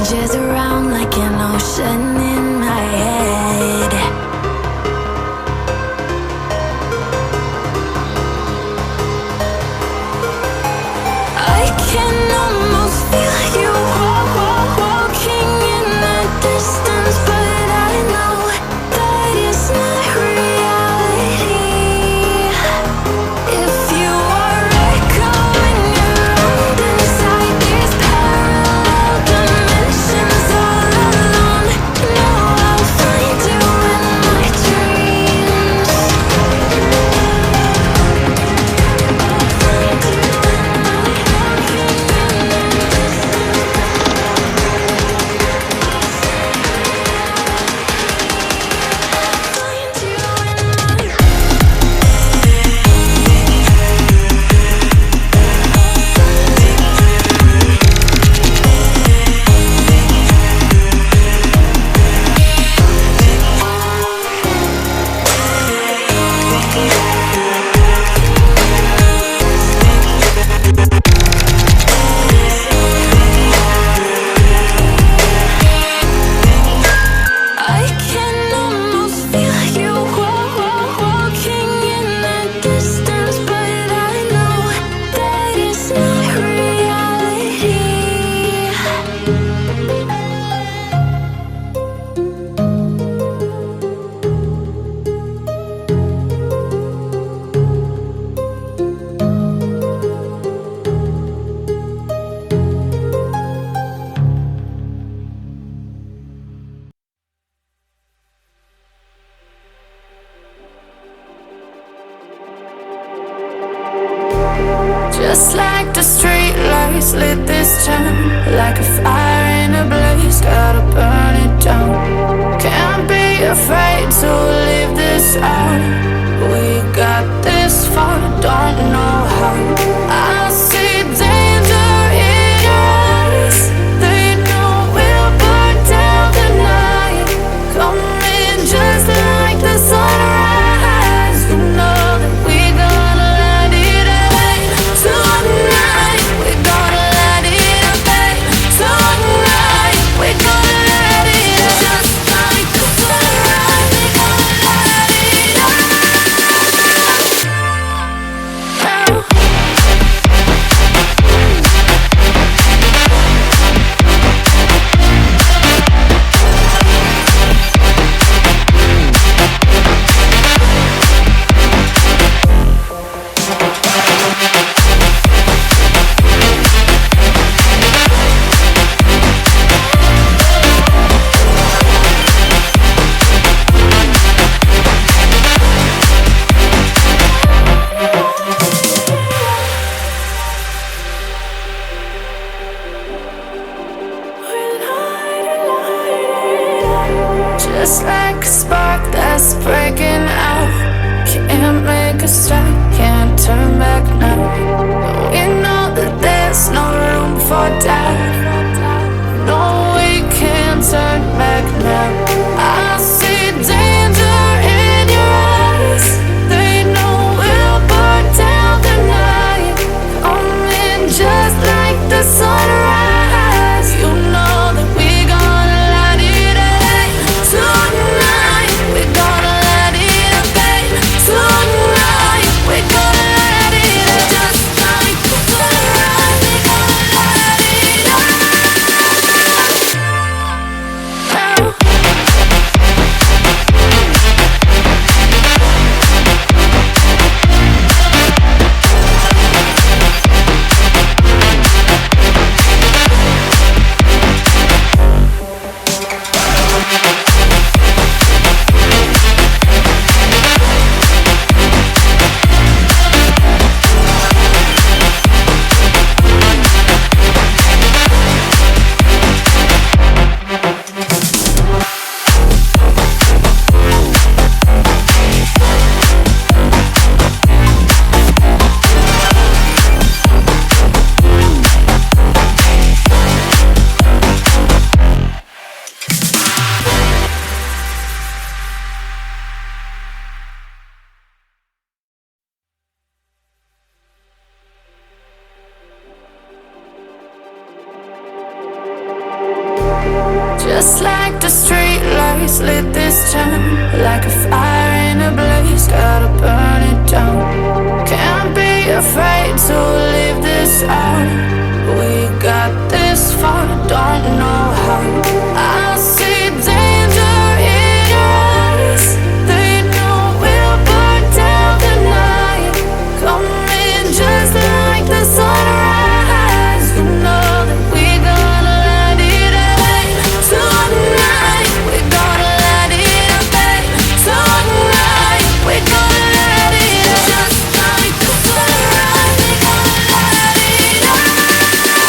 Changes around like an ocean in my head. I can almost feel you walking in the distance, but I know that it's not reality. If you are echoing around inside these parallel dimensions all alone, know I'll find you in my dreams. I'll find you in my walking in the I can almost feel you walking in the distance, but I know that it's not reality. Just like the street lights lit this town, like a fire in a blaze, gotta burn it down. Can't be afraid to leave this out. We got this far, don't know how. I see danger in your eyes. They know we'll burn down the night. Coming just like the sunrise. You know that we gonna light it up. Tonight, we're gonna light it up. Tonight, we're gonna light it up. Just like the sunrise, we're gonna light it up. lights lit this town like a fire in a blaze, gotta burn it down. Can't be afraid to leave this out. We got this far, don't know how. I see danger in your eyes. They know we'll burn down the night. Coming just like the sunrise. You know that we gonna light it up tonight. We gonna light it up tonight. We gonna light it up just like the sunrise. We gonna light it up now.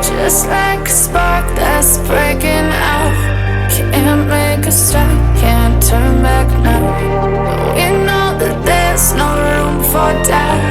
Just like a spark that's breaking out. Can't make a stop, can't turn back now. We know that there's no room for doubt.